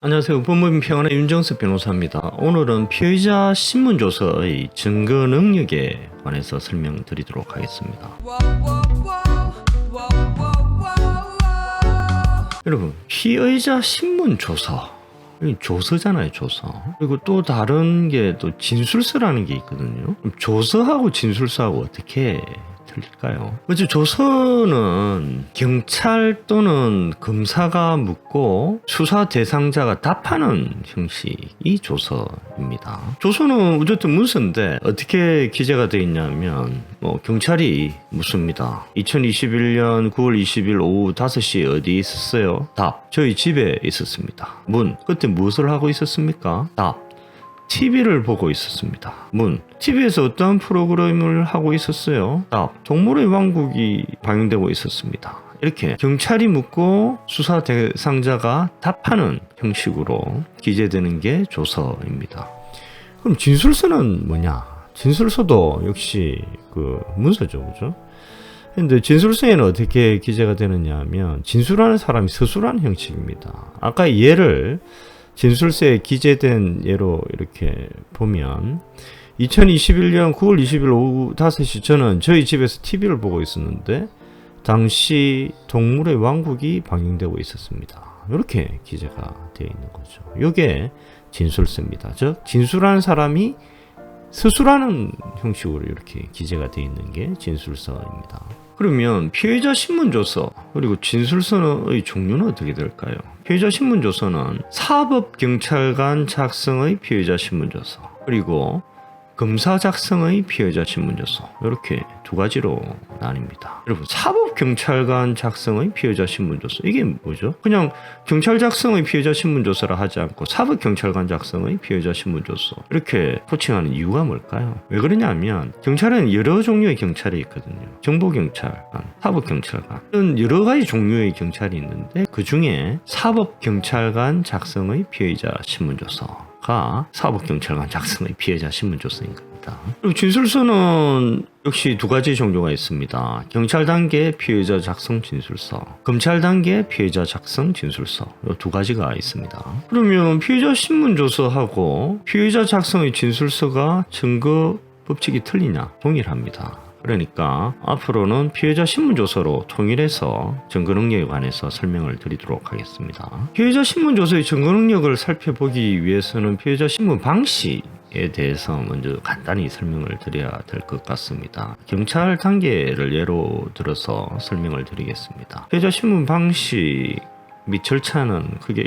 안녕하세요. 법무민 평안의 윤정석 변호사입니다. 오늘은 피의자 신문조서의 증거 능력에 관해서 설명드리도록 하겠습니다. 여러분, 피의자 신문조서, 조서잖아요, 조서. 그리고 또 다른 게 또 진술서라는 게 있거든요. 조서하고 진술서하고 어떻게 틀릴까요? 먼저 조서는 경찰 또는 검사가 묻고 수사 대상자가 답하는 형식이 조서입니다. 조서는 어쨌든 문서인데 어떻게 기재가 되어 있냐면 경찰이 묻습니다. 2021년 9월 20일 오후 5시 어디 있었어요? 답. 저희 집에 있었습니다. 문. 그때 무엇을 하고 있었습니까? 답. TV를 보고 있었습니다. 문. TV에서 어떠한 프로그램을 하고 있었어요? 답. 동물의 왕국이 방영되고 있었습니다. 이렇게 경찰이 묻고 수사 대상자가 답하는 형식으로 기재되는 게 조서입니다. 그럼 진술서는 뭐냐? 진술서도 역시 문서죠, 그죠? 근데 진술서에는 어떻게 기재가 되느냐 하면 진술하는 사람이 서술하는 형식입니다. 아까 예를 진술서에 기재된 예로 이렇게 보면 2021년 9월 20일 오후 5시 저는 저희 집에서 TV를 보고 있었는데 당시 동물의 왕국이 방영되고 있었습니다. 이렇게 기재가 되어 있는 거죠. 이게 진술서입니다. 즉 진술하는 사람이 서술하는 형식으로 이렇게 기재가 되어 있는 게 진술서입니다. 그러면 피의자 신문조서 그리고 진술서의 종류는 어떻게 될까요? 피의자 신문조서는 사법경찰관 작성의 피의자 신문조서 그리고 검사 작성의 피의자 신문조서 이렇게 두 가지로 나뉩니다. 여러분, 사법경찰관 작성의 피의자 신문조서 이게 뭐죠? 그냥 경찰 작성의 피의자 신문조서라 하지 않고 사법경찰관 작성의 피의자 신문조서 이렇게 호칭하는 이유가 뭘까요? 왜 그러냐면 경찰에는 여러 종류의 경찰이 있거든요. 정보경찰관, 사법경찰관 이런 여러 가지 종류의 경찰이 있는데 그 중에 사법경찰관 작성의 피의자 신문조서 사법경찰관 작성의 피해자 신문조서인 겁니다. 그리고 진술서는 역시 두 가지 종류가 있습니다. 경찰 단계 피해자 작성 진술서, 검찰 단계 피해자 작성 진술서 이 두 가지가 있습니다. 그러면 피해자 신문조서하고 피해자 작성의 진술서가 증거 법칙이 틀리냐? 동일합니다. 그러니까 앞으로는 피해자 신문조서로 통일해서 증거 능력에 관해서 설명을 드리도록 하겠습니다. 피해자 신문조서의 증거 능력을 살펴보기 위해서는 피해자 신문 방식에 대해서 먼저 간단히 설명을 드려야 될 것 같습니다. 경찰 단계를 예로 들어서 설명을 드리겠습니다. 피해자 신문 방식 및 절차는 크게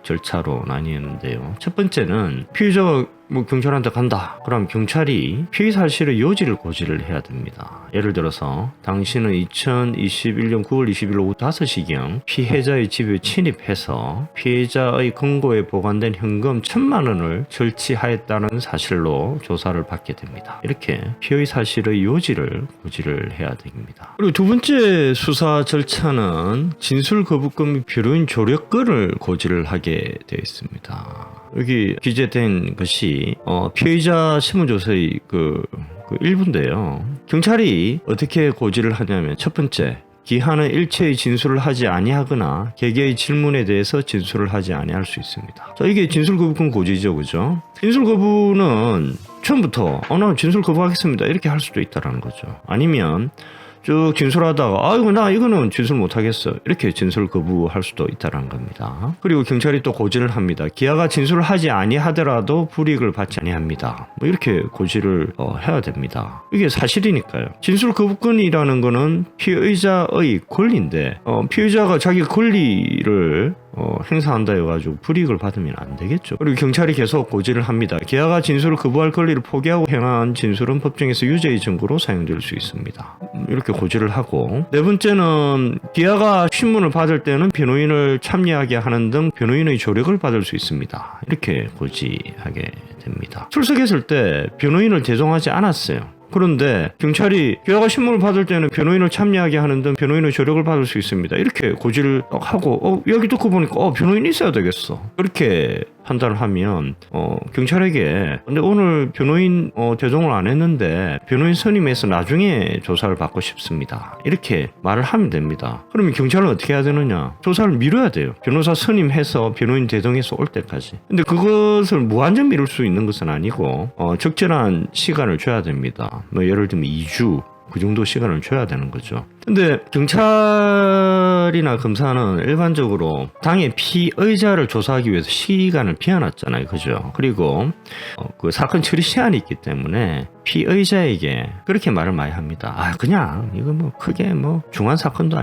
7절차로 나뉘는데요. 첫 번째는 피해자가 경찰한테 간다. 그럼 경찰이 피의 사실의 요지를 고지를 해야 됩니다. 예를 들어서 당신은 2021년 9월 20일 오후 5시경 피해자의 집에 침입해서 피해자의 금고에 보관된 현금 1,000만 원을 절취하였다는 사실로 조사를 받게 됩니다. 이렇게 피의 사실의 요지를 고지를 해야 됩니다. 그리고 두 번째 수사 절차는 진술 거부권 및 변호인 조력권을 고지를 하게 되어 있습니다. 여기 기재된 것이 피의자 신문조서의 일부인데요. 경찰이 어떻게 고지를 하냐면 첫 번째, 기한은 일체의 진술을 하지 아니하거나 개개의 질문에 대해서 진술을 하지 아니할 수 있습니다. 자, 이게 진술 거부권 고지죠, 그죠? 진술 거부는 처음부터 나 진술 거부하겠습니다 이렇게 할 수도 있다라는 거죠. 아니면 쭉 진술하다가 이거는 진술 못하겠어 이렇게 진술 거부할 수도 있다는 겁니다. 그리고 경찰이 또 고지를 합니다. 기아가 진술을 하지 아니하더라도 불이익을 받지 아니합니다. 이렇게 고지를 해야 됩니다. 이게 사실이니까요. 진술 거부권이라는 거는 피의자의 권리인데 피의자가 자기 권리를 행사한다 해가지고 불이익을 받으면 안 되겠죠. 그리고 경찰이 계속 고지를 합니다. 기아가 진술을 거부할 권리를 포기하고 행한 진술은 법정에서 유죄의 증거로 사용될 수 있습니다. 이렇게 고지를 하고, 네 번째는 기아가 신문을 받을 때는 변호인을 참여하게 하는 등 변호인의 조력을 받을 수 있습니다. 이렇게 고지하게 됩니다. 출석했을 때 변호인을 대동하지 않았어요. 그런데 경찰이 기아가 신문을 받을 때는 변호인을 참여하게 하는 등 변호인의 조력을 받을 수 있습니다. 이렇게 고지를 하고 여기 듣고 보니까 변호인이 있어야 되겠어. 그렇게 판단을 하면 경찰에게 근데 오늘 변호인 대동을 안 했는데 변호인 선임해서 나중에 조사를 받고 싶습니다. 이렇게 말을 하면 됩니다. 그러면 경찰은 어떻게 해야 되느냐? 조사를 미뤄야 돼요. 변호사 선임해서 변호인 대동해서 올 때까지. 근데 그것을 무한정 미룰 수 있는 것은 아니고 적절한 시간을 줘야 됩니다. 뭐 예를 들면 2주 그 정도 시간을 줘야 되는 거죠. 근데 경찰이나 검사는 일반적으로 당의 피의자를 조사하기 위해서 시간을 비워놨잖아요. 그죠? 그리고 그 사건 처리 시한이 있기 때문에 피의자에게 그렇게 말을 많이 합니다. 그냥 이거 뭐 크게 뭐 중한 사건도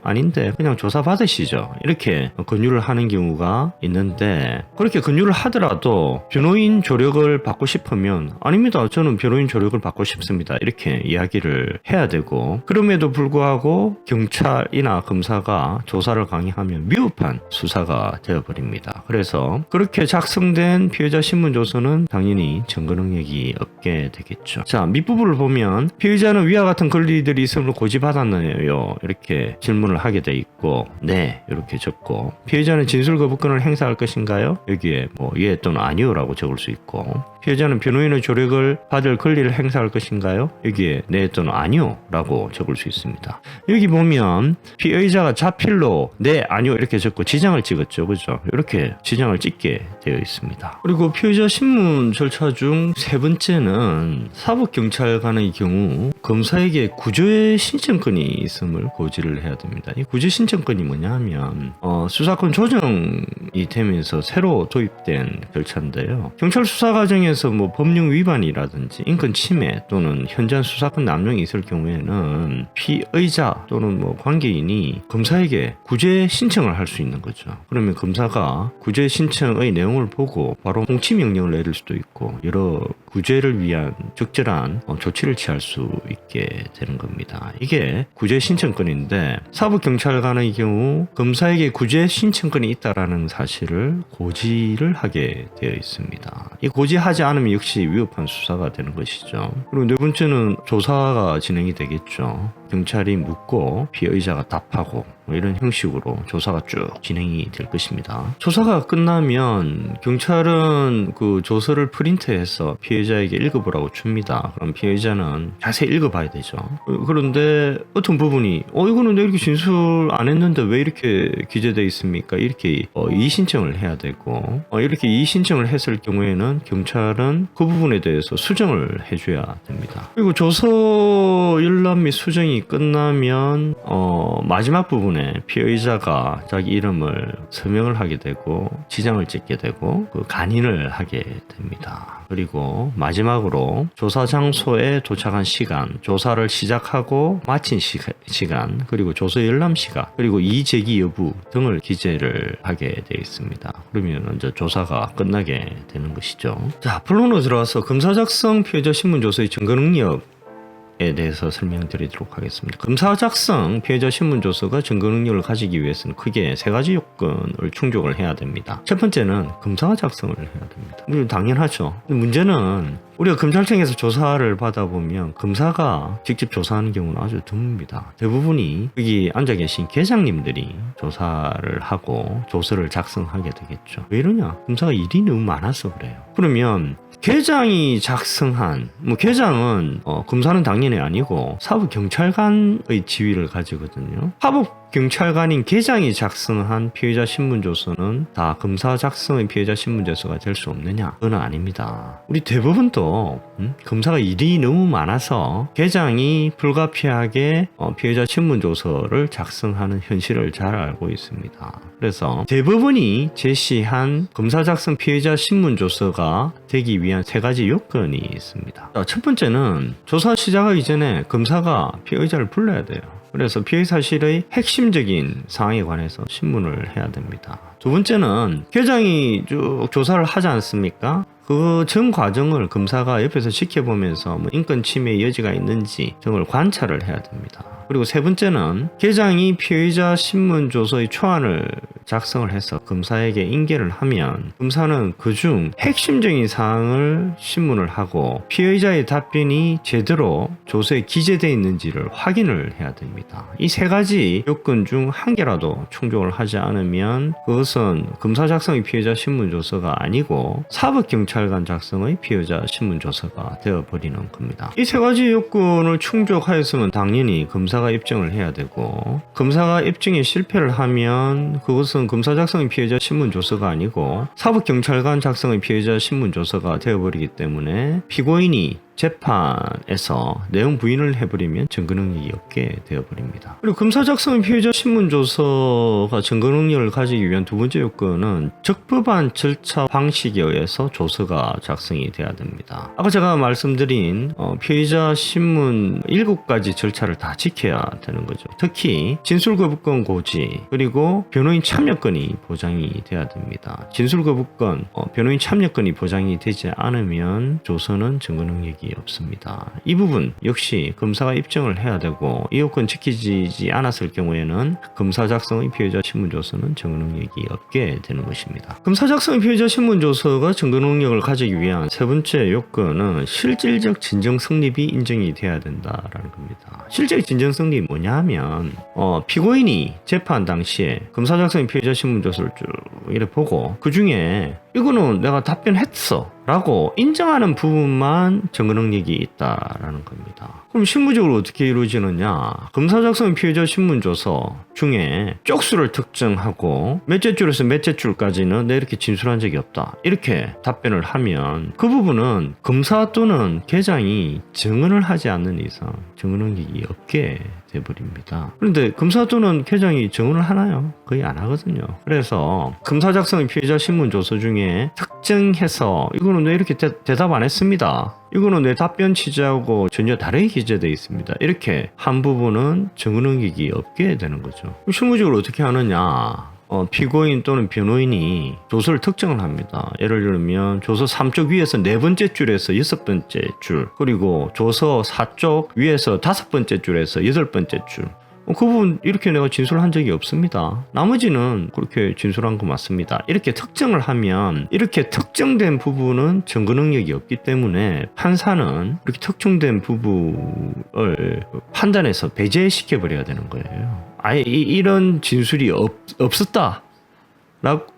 아닌데 그냥 조사 받으시죠. 이렇게 권유를 하는 경우가 있는데 그렇게 권유를 하더라도 변호인 조력을 받고 싶으면 아닙니다. 저는 변호인 조력을 받고 싶습니다. 이렇게 이야기를 해야 되고 그럼에도 불구하고 경찰이나 검사가 조사를 강행하면 미흡한 수사가 되어버립니다. 그래서 그렇게 작성된 피의자 신문조서는 당연히 증거 능력이 없게 되겠죠. 자, 밑부분을 보면 피의자는 위와 같은 권리들이 있음을 고지받았느냐요? 이렇게 질문을 하게 돼 있고 네 이렇게 적고 피의자는 진술 거부권을 행사할 것인가요? 여기에 뭐 예 또는 아니요라고 적을 수 있고 피해자는 변호인의 조력을 받을 권리를 행사할 것인가요? 여기에 네 또는 아니요 라고 적을 수 있습니다. 여기 보면 피의자가 자필로 네 아니요 이렇게 적고 지장을 찍었죠. 그죠? 이렇게 지장을 찍게 되어 있습니다. 그리고 피의자 신문 절차 중 세 번째는 사법경찰관의 경우 검사에게 구제 신청권이 있음을 고지를 해야 됩니다. 이 구제 신청권이 뭐냐 하면 수사권 조정이 되면서 새로 도입된 절차인데요. 경찰 수사 과정에서 뭐 법령 위반이라든지 인권 침해 또는 현장 수사권 남용이 있을 경우에는 피의자 또는 뭐 관계인이 검사에게 구제 신청을 할 수 있는 거죠. 그러면 검사가 구제 신청의 내용을 보고 바로 통치 명령을 내릴 수도 있고 여러 구제를 위한 적절한 조치를 취할 수 있게 되는 겁니다. 이게 구제 신청권인데 사법경찰관의 경우 검사에게 구제 신청권이 있다라는 사실을 고지를 하게 되어 있습니다. 이 고지하지 않으면 역시 위협한 수사가 되는 것이죠. 그리고 네 번째는 조사가 진행이 되겠죠. 경찰이 묻고 피의자가 답하고 뭐 이런 형식으로 조사가 쭉 진행이 될 것입니다. 조사가 끝나면 경찰은 그 조서를 프린트해서 피해자에게 읽어보라고 줍니다. 그럼 피해자는 자세히 읽어봐야 되죠. 그런데 어떤 부분이 이거는 내가 이렇게 진술 안 했는데 왜 이렇게 기재되어 있습니까? 이렇게 이의 신청을 해야 되고 이렇게 이의 신청을 했을 경우에는 경찰은 그 부분에 대해서 수정을 해줘야 됩니다. 그리고 조서 열람 및 수정이 끝나면 마지막 부분에 피의자가 자기 이름을 서명을 하게 되고 지장을 찍게 되고 그 간인을 하게 됩니다. 그리고 마지막으로 조사 장소에 도착한 시간, 조사를 시작하고 마친 시간, 그리고 조서 열람 시간, 그리고 이의 제기 여부 등을 기재를 하게 되어 있습니다. 그러면 이제 조사가 끝나게 되는 것이죠. 자, 본론으로 들어와서 검사 작성 피의자 신문 조서의 증거 능력 에 대해서 설명드리도록 하겠습니다. 검사 작성 피해자 신문 조서가 증거 능력을 가지기 위해서는 크게 세 가지 요건을 충족을 해야 됩니다. 첫 번째는 검사가 작성을 해야 됩니다. 물론 당연하죠. 문제는 우리가 검찰청에서 조사를 받아보면 검사가 직접 조사하는 경우는 아주 드뭅니다. 대부분이 여기 앉아 계신 계장님들이 조사를 하고 조서를 작성하게 되겠죠. 왜 이러냐? 검사가 일이 너무 많아서 그래요. 그러면 계장이 작성한 계장은 검사는 당연히 아니고 사법경찰관의 지위를 가지거든요. 사법경찰관인 계장이 작성한 피의자 신문조서는 다 검사 작성의 피의자 신문조서가 될 수 없느냐? 그건 아닙니다. 우리 대부분도 검사가 일이 너무 많아서 계장이 불가피하게 피의자 신문조서를 작성하는 현실을 잘 알고 있습니다. 그래서 대법원이 제시한 검사 작성 피의자 신문조서가 되기 위한 세 가지 요건이 있습니다. 첫 번째는 조사 시작하기 전에 검사가 피의자를 불러야 돼요. 그래서 피의 사실의 핵심적인 사항에 관해서 신문을 해야 됩니다. 두 번째는 계장이 쭉 조사를 하지 않습니까? 그 전 과정을 검사가 옆에서 지켜보면서 인권 침해 여지가 있는지 등을 관찰을 해야 됩니다. 그리고 세 번째는 계장이 피의자 신문조서의 초안을 작성을 해서 검사에게 인계를 하면 검사는 그중 핵심적인 사항을 신문을 하고 피의자의 답변이 제대로 조서에 기재되어 있는지를 확인을 해야 됩니다. 이 세 가지 요건 중 한 개라도 충족을 하지 않으면 그것은 검사 작성의 피의자 신문조서가 아니고 사법경찰관 작성의 피의자 신문조서가 되어버리는 겁니다. 이 세 가지 요건을 충족하였으면 당연히 검사가 입증을 해야 되고, 검사가 입증에 실패를 하면 그것은 검사 작성의 피의자 신문조서가 아니고 사법경찰관 작성의 피의자 신문조서가 되어버리기 때문에 피고인이 재판에서 내용 부인을 해버리면 증거 능력이 없게 되어버립니다. 그리고 검사 작성의 피의자 신문조서가 증거 능력을 가지기 위한 두 번째 요건은 적법한 절차 방식에 의해서 조서가 작성이 돼야 됩니다. 아까 제가 말씀드린 피의자 신문 7가지 절차를 다 지켜야 되는 거죠. 특히 진술거부권 고지, 그리고 변호인 참여권이 보장이 돼야 됩니다. 진술거부권, 변호인 참여권이 보장이 되지 않으면 조서는 증거 능력이 없습니다. 이 부분 역시 검사가 입증을 해야 되고, 이 요건 지키지 않았을 경우에는 검사 작성의 피의자 신문조서는 증거 능력이 없게 되는 것입니다. 검사 작성의 피의자 신문조서가 증거 능력을 가지기 위한 세 번째 요건은 실질적 진정 성립이 인정이 돼야 된다라는 겁니다. 실질적 진정 성립이 뭐냐 하면 피고인이 재판 당시에 검사 작성의 피의자 신문조서를 쭉 이렇게 보고 그 중에 이거는 내가 답변했어 라고 인정하는 부분만 증거 능력이 있다라는 겁니다. 그럼 실무적으로 어떻게 이루어지느냐? 검사 작성 피의자 신문조서 중에 쪽수를 특정하고 몇째 줄에서 몇째 줄까지는 내가 이렇게 진술한 적이 없다, 이렇게 답변을 하면 그 부분은 검사 또는 계장이 증언을 하지 않는 이상 증거 능력이 없게 돼버립니다. 그런데 검사 또는 계장이 증언을 하나요? 거의 안 하거든요. 그래서 검사 작성의 피의자 신문조서 중에 특정해서 이거는 왜 이렇게 대답 안 했습니다, 이거는 내 답변 취지하고 전혀 다르게 기재되어 있습니다, 이렇게 한 부분은 증거 능력이 없게 되는 거죠. 실무적으로 어떻게 하느냐? 피고인 또는 변호인이 조서를 특정을 합니다. 예를 들면 조서 3쪽 위에서 4번째 줄에서 6번째 줄, 그리고 조서 4쪽 위에서 5번째 줄에서 8번째 줄, 그 부분 이렇게 내가 진술을 한 적이 없습니다, 나머지는 그렇게 진술한 거 맞습니다, 이렇게 특정을 하면 이렇게 특정된 부분은 증거 능력이 없기 때문에 판사는 이렇게 특정된 부분을 판단해서 배제시켜 버려야 되는 거예요. 아예 이런 진술이 없었다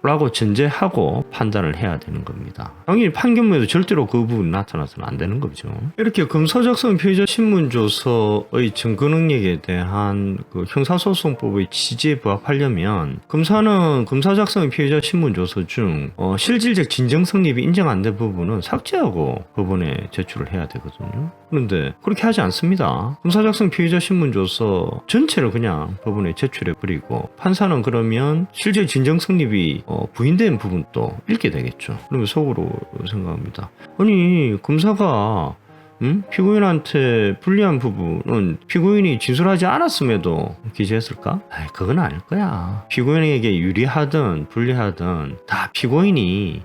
라고 전제하고 판단을 해야 되는 겁니다. 당연히 판결문에도 절대로 그 부분 나타나서는 안 되는 거죠. 이렇게 검사 작성 피의자 신문조서의 증거 능력에 대한 그 형사소송법의 취지에 부합하려면 검사는 검사 작성 피의자 신문조서 중 실질적 진정 성립이 인정 안 된 부분은 삭제하고 법원에 제출을 해야 되거든요. 그런데 그렇게 하지 않습니다. 검사 작성 피의자 신문조서 전체를 그냥 법원에 제출해 버리고 판사는 그러면 실제 진정 성립이 부인된 부분도 읽게 되겠죠. 그러면 속으로 생각합니다. 아니 검사가 피고인한테 불리한 부분은 피고인이 진술하지 않았음에도 기재했을까? 그건 아닐 거야. 피고인에게 유리하든 불리하든 다 피고인이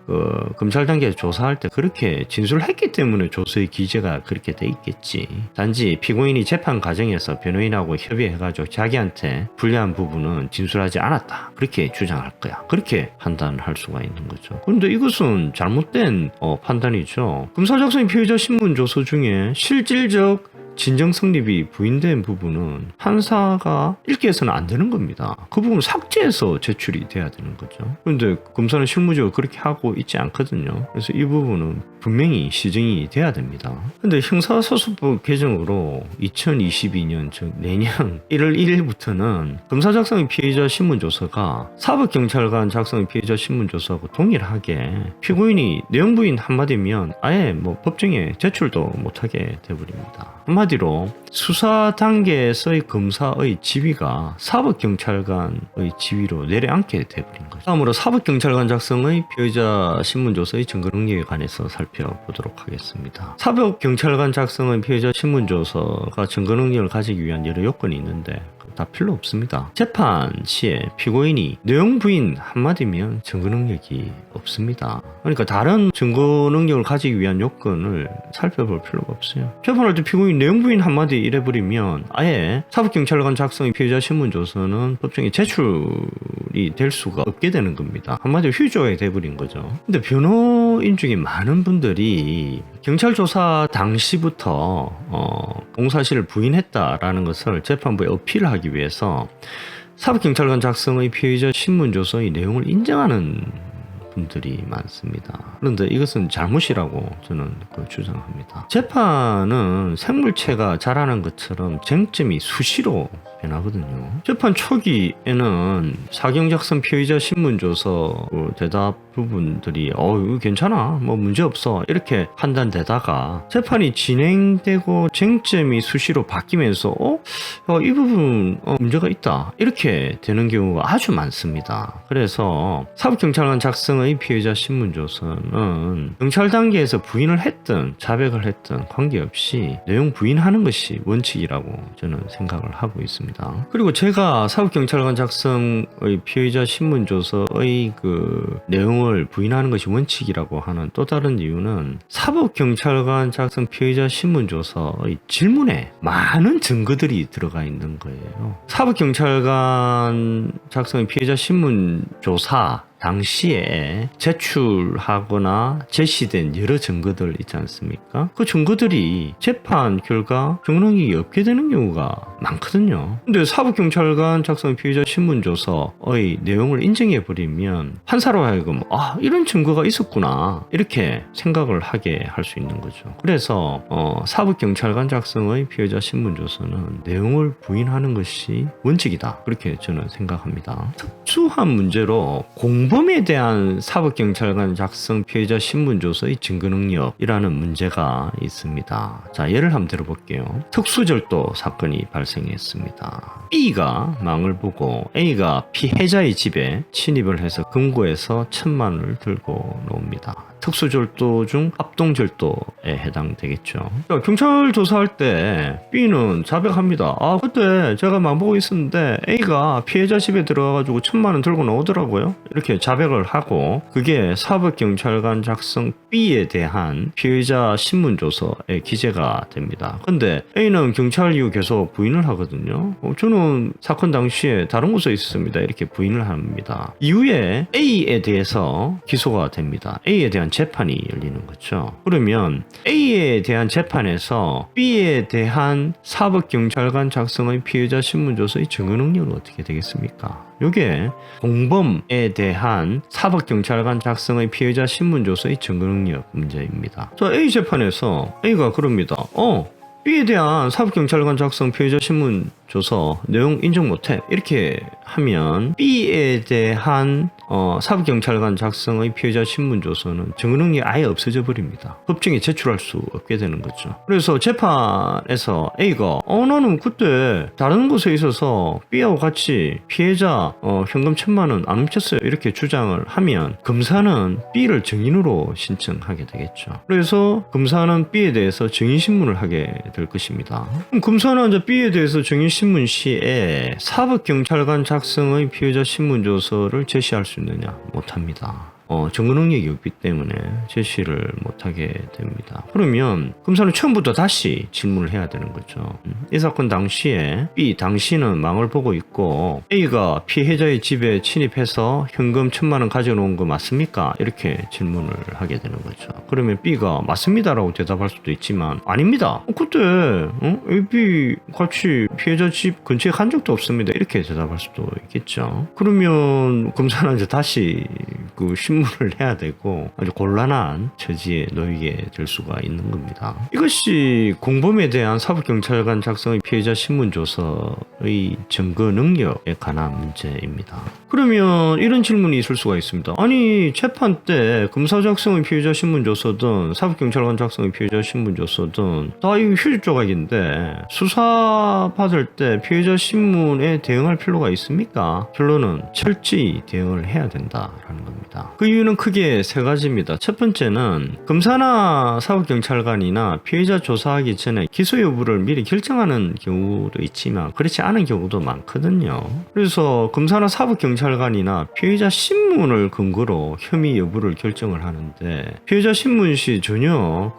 검찰 단계에서 조사할 때 그렇게 진술했기 때문에 조서의 기재가 그렇게 돼 있겠지. 단지 피고인이 재판 과정에서 변호인하고 협의해가지고 자기한테 불리한 부분은 진술하지 않았다, 그렇게 주장할 거야. 그렇게 판단할 수가 있는 거죠. 그런데 이것은 잘못된 판단이죠. 검사 작성 피의자 신문조서 중에 실질적 진정 성립이 부인된 부분은 판사가 읽게 해서는 안 되는 겁니다. 그 부분을 삭제해서 제출이 돼야 되는 거죠. 그런데 검사는 실무적으로 그렇게 하고 있지 않거든요. 그래서 이 부분은 분명히 시정이 돼야 됩니다. 근데 형사소송법 개정으로 2022년 즉 내년 1월 1일부터는 검사 작성의 피의자 신문조서가 사법경찰관 작성의 피의자 신문조서하고 동일하게 피고인이 내용 부인 한마디면 아예 법정에 제출도 못하게 돼버립니다. 한마디로 수사 단계에서의 검사의 지위가 사법경찰관의 지위로 내려앉게 돼버린 거죠. 다음으로 사법경찰관 작성의 피의자 신문조서의 증거 능력에 관해서 살펴보도록 하겠습니다. 사법경찰관 작성의 피의자 신문조서가 증거 능력을 가지기 위한 여러 요건이 있는데 다 필요 없습니다. 재판 시에 피고인이 내용 부인 한마디면 증거 능력이 없습니다. 그러니까 다른 증거 능력을 가지기 위한 요건을 살펴볼 필요가 없어요. 재판할 때 피고인 내용 부인 한마디 이래버리면 아예 사법경찰관 작성의 피해자 신문조서는 법정에 제출이 될 수가 없게 되는 겁니다. 한마디로 휴조가 돼버린 거죠. 근데 변호인 중에 많은 분들이 경찰 조사 당시부터 공사실을 부인했다라는 것을 재판부에 어필하기 위해서 사법경찰관 작성의 피해자 신문조서의 내용을 인정하는 분들이 많습니다. 그런데 이것은 잘못이라고 저는 주장합니다. 재판은 생물체가 자라는 것처럼 쟁점이 수시로 변하거든요. 재판 초기에는 사경작성 피의자 신문조서 대답 부분들이 이거 괜찮아, 뭐 문제 없어 이렇게 판단되다가 재판이 진행되고 쟁점이 수시로 바뀌면서 이 부분 문제가 있다 이렇게 되는 경우가 아주 많습니다. 그래서 사법경찰관 작성의 피의자 신문조서는 경찰 단계에서 부인을 했든 자백을 했든 관계없이 내용 부인하는 것이 원칙이라고 저는 생각을 하고 있습니다. 그리고 제가 사법경찰관 작성의 피의자 신문조서의 그 내용을 부인하는 것이 원칙이라고 하는 또 다른 이유는 사법경찰관 작성 피의자 신문조서의 질문에 많은 증거들이 들어가 있는 거예요. 사법경찰관 작성의 피의자 신문조사 당시에 제출하거나 제시된 여러 증거들 있지 않습니까? 그 증거들이 재판 결과 증거능력이 없게 되는 경우가 많거든요. 근데 사법경찰관 작성 피의자 신문조서의 내용을 인정해버리면 판사로 하여금 이런 증거가 있었구나 이렇게 생각을 하게 할 수 있는 거죠. 그래서 사법경찰관 작성의 피의자 신문조서는 내용을 부인하는 것이 원칙이다 그렇게 저는 생각합니다. 특수한 문제로 공범에 대한 사법경찰관 작성 피해자 신문조서의 증거능력이라는 문제가 있습니다. 자, 예를 한번 들어볼게요. 특수절도 사건이 발생했습니다. B가 망을 보고 A가 피해자의 집에 침입을 해서 금고에서 1,000만 원을 들고 나옵니다. 특수절도 중 합동절도에 해당되겠죠. 경찰 조사할 때 B는 자백합니다. 그때 제가 망보고 있었는데 A가 피해자 집에 들어가가지고 1,000만 원 들고 나오더라고요. 이렇게 자백을 하고 그게 사법경찰관 작성 B에 대한 피해자 신문조서에 기재가 됩니다. 근데 A는 경찰 이후 계속 부인을 하거든요. 저는 사건 당시에 다른 곳에 있었습니다. 이렇게 부인을 합니다. 이후에 A에 대해서 기소가 됩니다. A에 대한 재판이 열리는 거죠. 그러면 A에 대한 재판에서 B에 대한 사법경찰관 작성의 피해자 신문조서의 증거 능력은 어떻게 되겠습니까? 이게 공범에 대한 사법경찰관 작성의 피해자 신문조서의 증거 능력 문제입니다. A 재판에서 A가 그럽니다. B에 대한 사법경찰관 작성 피해자 신문조서 내용 인정 못해 이렇게 하면 B에 대한 사법경찰관 작성의 피해자 신문조서는 증거능력이 아예 없어져 버립니다. 법정에 제출할 수 없게 되는 거죠. 그래서 재판에서 A가 나는 그때 다른 곳에 있어서 B하고 같이 피해자 현금 1,000만 원 안 훔쳤어요 이렇게 주장을 하면 검사는 B를 증인으로 신청하게 되겠죠. 그래서 검사는 B에 대해서 증인신문을 하게 될 것입니다. 그럼 검사는 이제 B에 대해서 증인신문 시에 사법경찰관 작성의 피해자 신문조서를 제시할 수 있느냐? 못합니다. 증거 능력이 없기 때문에 제시를 못하게 됩니다. 그러면 검사는 처음부터 다시 질문을 해야 되는 거죠. 이 사건 당시에 B 당신은 망을 보고 있고 A가 피해자의 집에 침입해서 현금 1,000만 원 가져놓은 거 맞습니까? 이렇게 질문을 하게 되는 거죠. 그러면 B가 맞습니다라고 대답할 수도 있지만 아닙니다. 그때 A, B 같이 피해자 집 근처에 간 적도 없습니다. 이렇게 대답할 수도 있겠죠. 그러면 검사는 이제 다시 그 신문을 해야 되고 아주 곤란한 처지에 놓이게 될 수가 있는 겁니다. 이것이 공범에 대한 사법경찰관 작성의 피해자 신문조서의 증거 능력에 관한 문제입니다. 그러면 이런 질문이 있을 수가 있습니다. 아니 재판 때 검사 작성의 피해자 신문조서든 사법경찰관 작성의 피해자 신문조서든 다 이 휴지 조각인데 수사 받을 때 피해자 신문에 대응할 필요가 있습니까? 결론은 철저히 대응을 해야 된다라는 겁니다. 그 이유는 크게 세 가지입니다. 첫 번째는 검사나 사법경찰관이나 피해자 조사하기 전에 기소 여부를 미리 결정하는 경우도 있지만 그렇지 않은 경우도 많거든요. 그래서 검사나 사법경찰관이나 피해자 신문을 근거로 혐의 여부를 결정을 하는데 피해자 신문 시 전혀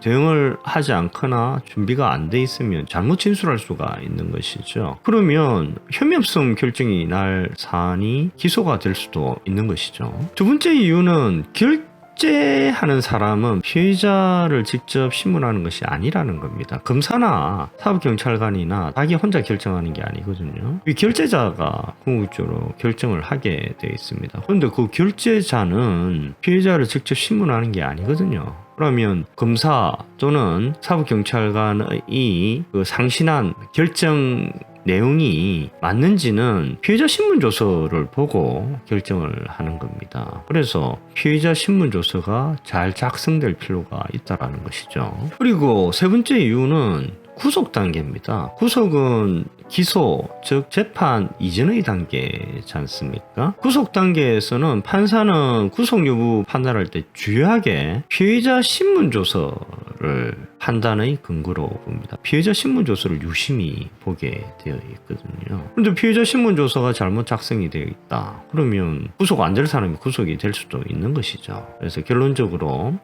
대응을 하지 않거나 준비가 안 돼 있으면 잘못 진술할 수가 있는 것이죠. 그러면 혐의 없음 결정이 날 사안이 기소가 될 수도 있는 것이죠. 두 번째 이유는 결재하는 사람은 피해자를 직접 신문하는 것이 아니라는 겁니다. 검사나 사법경찰관이나 자기 혼자 결정하는 게 아니거든요. 이 결재자가 궁극적으로 결정을 하게 되어 있습니다. 그런데 그 결재자는 피해자를 직접 신문하는 게 아니거든요. 그러면 검사 또는 사법경찰관의 상신한 결정 내용이 맞는지는 피해자 신문조서를 보고 결정을 하는 겁니다. 그래서 피해자 신문조서가 잘 작성될 필요가 있다는 것이죠. 그리고 세 번째 이유는 구속 단계입니다. 구속은 기소, 즉 재판 이전의 단계지 않습니까? 구속 단계에서는 판사는 구속 여부 판단할 때 주요하게 피해자 신문조서를 판단의 근거로 봅니다. 피해자 신문조서를 유심히 보게 되어 있거든요. 그런데 피해자 신문조서가 잘못 작성이 되어 있다. 그러면 구속 안 될 사람이 구속이 될 수도 있는 것이죠. 그래서 결론적으로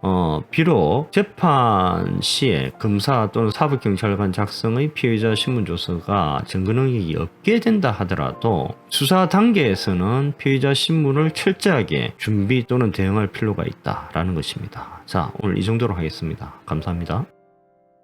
비록 재판 시에 검사 또는 사법경찰관 작성의 피해자 신문조서가 증거 능력이 없게 된다 하더라도 수사 단계에서는 피해자 신문을 철저하게 준비 또는 대응할 필요가 있다라는 것입니다. 자, 오늘 이 정도로 하겠습니다. 감사합니다.